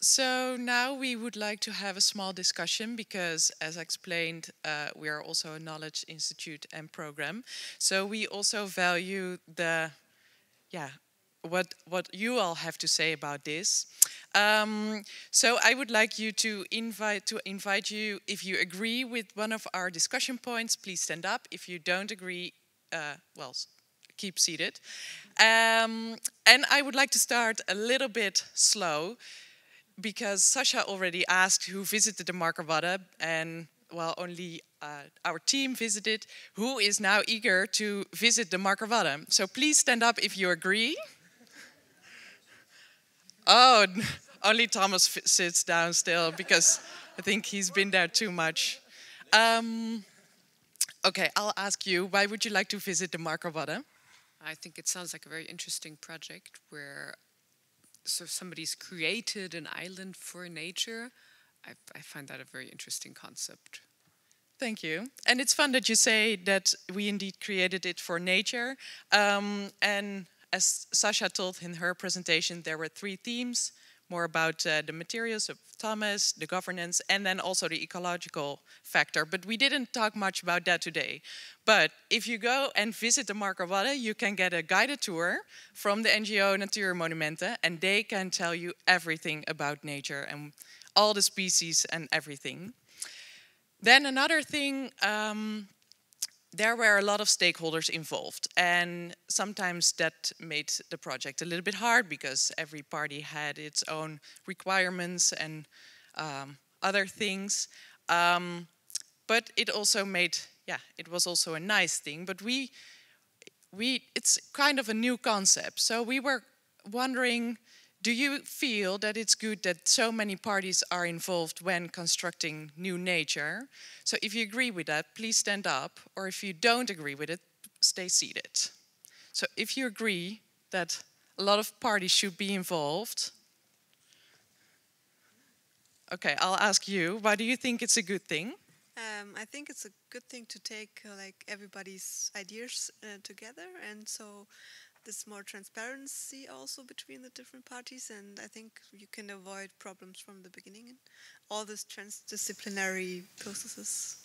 So now we would like to have a small discussion because, as explained, we are also a knowledge institute and program. So we also value the, yeah, what you all have to say about this. So I would like you to invite you. If you agree with one of our discussion points, please stand up. If you don't agree, well, keep seated. And I would like to start a little bit slow because Sasha already asked who visited the Markerwadden, and well, only our team visited. Who is now eager to visit the Markerwadden? So please stand up if you agree. Oh, only Thomas sits down still because I think he's been there too much. Okay, I'll ask you, why would you like to visit the Markerwadden? I think it sounds like a very interesting project where somebody's created an island for nature. I find that a very interesting concept. Thank you. And it's fun that you say that we indeed created it for nature. And as Sasha told in her presentation, there were 3 themes, more about the materials of Thomas, the governance, and then also the ecological factor. But we didn't talk much about that today. But if you go and visit the Markerwadden, you can get a guided tour from the NGO Natuurmonumenten, and they can tell you everything about nature and all the species and everything. Then another thing, there were a lot of stakeholders involved, and sometimes that made the project a little bit hard because every party had its own requirements and other things. But it also made, it was also a nice thing. But it's kind of a new concept. So we were wondering, do you feel that it's good that so many parties are involved when constructing new nature? So if you agree with that, please stand up. Or if you don't agree with it, stay seated. So if you agree that a lot of parties should be involved, okay, I'll ask you, why do you think it's a good thing? I think it's a good thing to take like everybody's ideas together, and so there's more transparency also between the different parties, and I think you can avoid problems from the beginning in all these transdisciplinary processes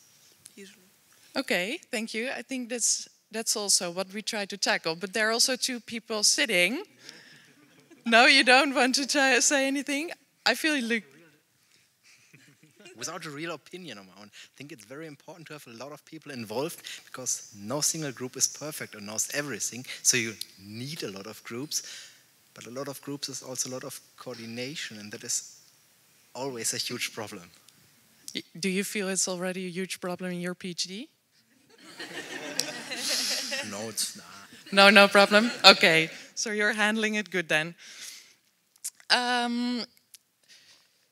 usually. Okay, thank you. I think that's also what we try to tackle. But there are also 2 people sitting. No, you don't want to say anything? I feel you look. Without a real opinion on my own, I think it's very important to have a lot of people involved because no single group is perfect or knows everything. So you need a lot of groups, but a lot of groups is also a lot of coordination, and that is always a huge problem. Do you feel it's already a huge problem in your PhD? No, it's not. No problem. Okay, so you're handling it good then.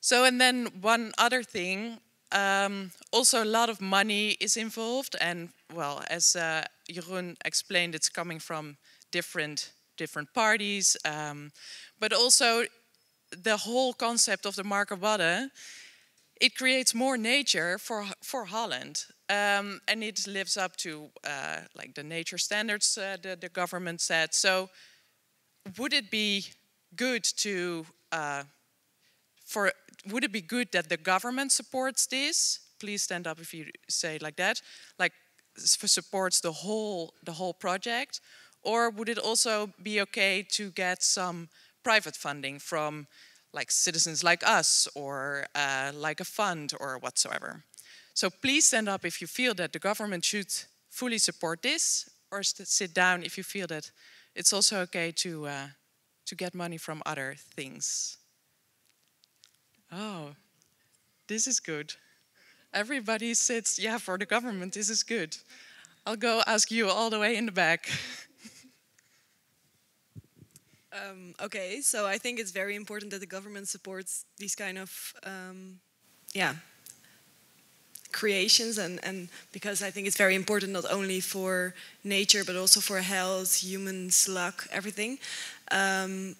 So, and then one other thing, also a lot of money is involved, and well, as Jeroen explained, it's coming from different parties, but also the whole concept of the Markerwadden, it creates more nature for Holland, and it lives up to like the nature standards the government set. So, would it be good to would it be good that the government supports this? Please stand up if you say it like that. Like supports the whole project, or would it also be okay to get some private funding from like citizens like us, or like a fund or whatsoever? So please stand up if you feel that the government should fully support this, or sit down if you feel that it's also okay to get money from other things. Oh, this is good. Everybody sits, yeah, for the government, this is good. I'll go ask you all the way in the back. Okay, so I think it's very important that the government supports these kind of, creations, and because I think it's very important not only for nature but also for health, humans, luck, everything. And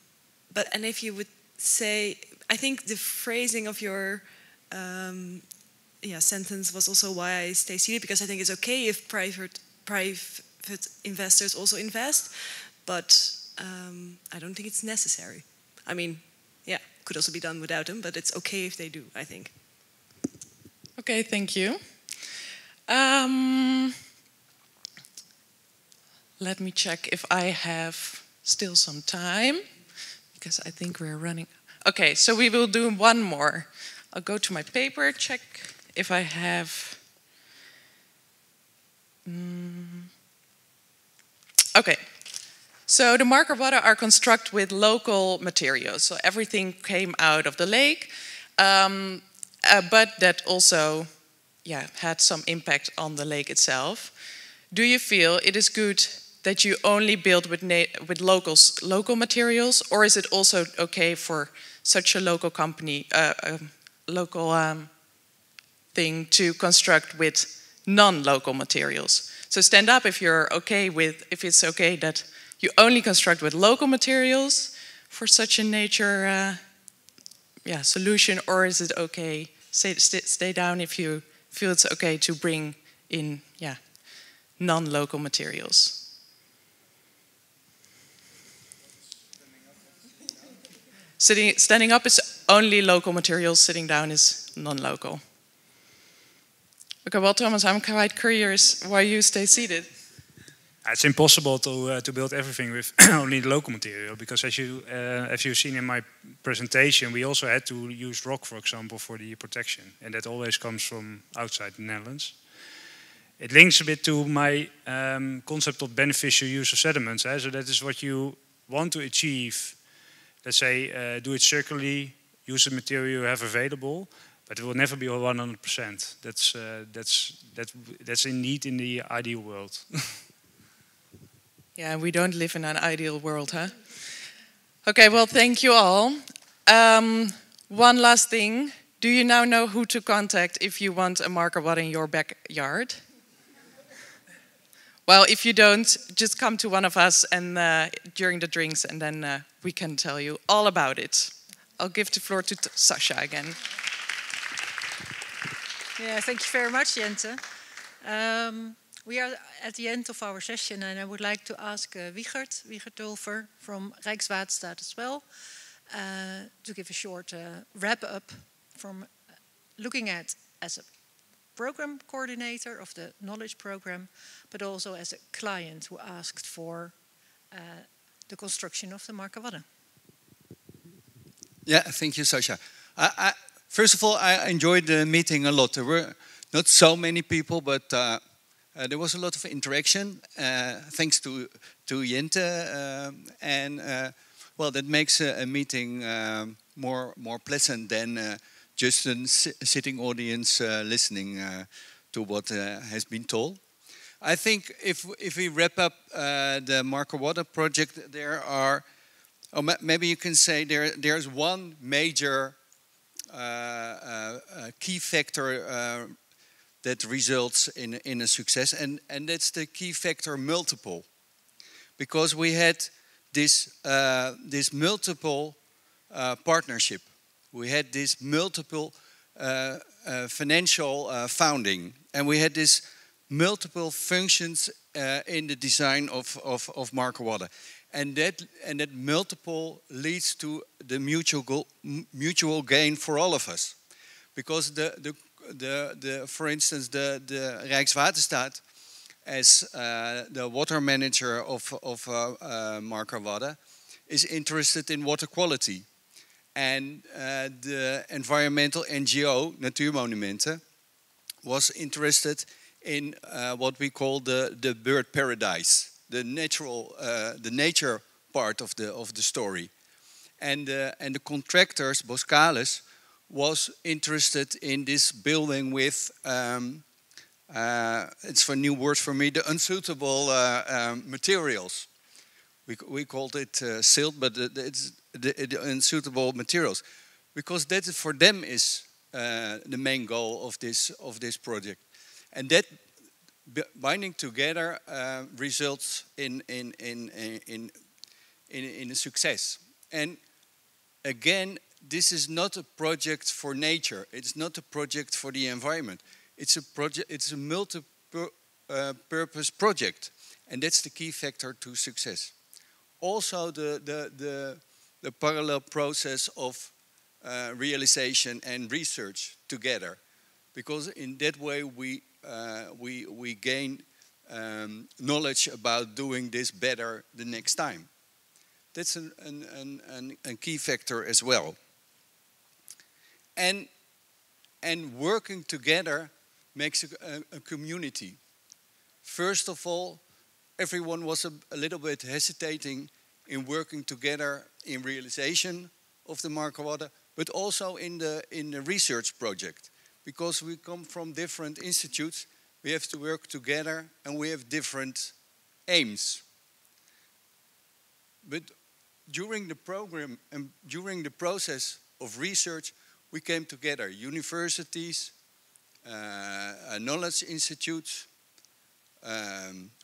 if you would say, I think the phrasing of your sentence was also why I stay seated, because I think it's okay if private investors also invest, but I don't think it's necessary. I mean, yeah, could also be done without them, but it's okay if they do, I think. Okay, thank you. Let me check if I have still some time, because I think we're running. Okay, so we will do one more. I'll go to my paper, check if I have. Okay, so the Marker Wadden are constructed with local materials. So everything came out of the lake, but that also had some impact on the lake itself. Do you feel it is good that you only build with local materials, or is it also okay for such a local company, local thing to construct with non-local materials? So stand up if it's okay that you only construct with local materials for such a nature solution, or is it okay? Stay down if you feel it's okay to bring in non-local materials. Standing up is only local materials, sitting down is non-local. Okay, well, Thomas, I'm quite curious why you stay seated. It's impossible to build everything with only the local material, because as you've seen in my presentation, we also had to use rock, for example, for the protection, and that always comes from outside the Netherlands. It links a bit to my concept of beneficial use of sediments. So that is what you want to achieve. Let's say, do it circularly, use the material you have available, but it will never be 100%. That's indeed in the ideal world. Yeah, we don't live in an ideal world, huh? Okay, well, thank you all. One last thing. Do you now know who to contact if you want a Marker Wadden in your backyard? Well, if you don't, just come to one of us and during the drinks, and then we can tell you all about it. I'll give the floor to Sasha again. Yeah, thank you very much, Jente. We are at the end of our session, and I would like to ask Wiegert Dulfer from Rijkswaterstaat as well to give a short wrap-up from looking at as a program coordinator of the knowledge program, but also as a client who asked for the construction of the Marker Wadden. Yeah, thank you, Sasha. First of all, I enjoyed the meeting a lot. There were not so many people, but there was a lot of interaction, thanks to Jente, and well, that makes a meeting more pleasant than just a sitting audience listening to what has been told. I think if we wrap up the Marker Wadden project, there are, or maybe you can say there's one major key factor that results in a success, and that's the key factor multiple, because we had this multiple partnership. We had this multiple financial founding, and we had this multiple functions in the design of Marker Wadden, and that multiple leads to the mutual gain for all of us, because for instance the Rijkswaterstaat, as the water manager of Marker Wadden, is interested in water quality. And the environmental NGO, Natuurmonumenten, was interested in what we call the bird paradise, the nature part of the story. And the contractors, Boskalis, was interested in this building with, it's a new word for me, the unsuitable materials. We called it silt, but it's the unsuitable materials, because that for them is the main goal of this project, and that binding together results in a success. And again, this is not a project for nature. It's not a project for the environment. It's a project. It's a multi-purpose project, and that's the key factor to success. Also, the parallel process of realization and research together, because in that way we gain knowledge about doing this better the next time. That's a key factor as well. And working together makes a community. First of all, everyone was a little bit hesitating in working together in realization of the Marco Wadden, but also in the research project. Because we come from different institutes, we have to work together and we have different aims. But during the program and during the process of research, we came together, universities, knowledge institutes,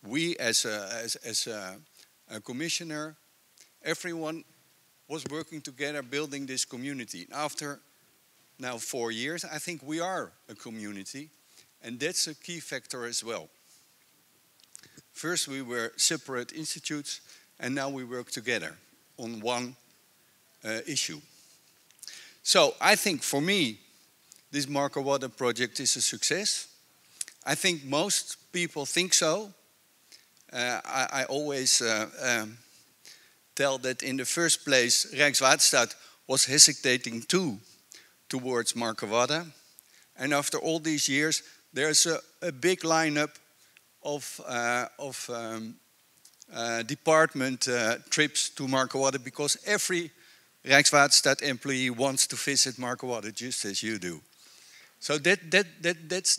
we as a commissioner, everyone was working together building this community. After now 4 years, I think we are a community, and that's a key factor as well. First we were separate institutes, and now we work together on one issue. So I think for me, this Marco Wadden project is a success. I think most people think so. I always tell that in the first place, Rijkswaterstaat was hesitating too towards Marco Wadden. And after all these years, there's a big lineup of department trips to Marco Wadden, because every Rijkswaterstaat employee wants to visit Marco Wadden, just as you do. So that's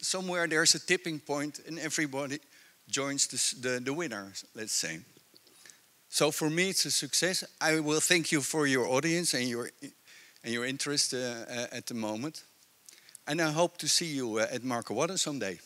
somewhere there's a tipping point and everybody joins the winners, let's say. So for me it's a success. I will thank you for your audience and your interest at the moment. And I hope to see you at Marco Wadden someday.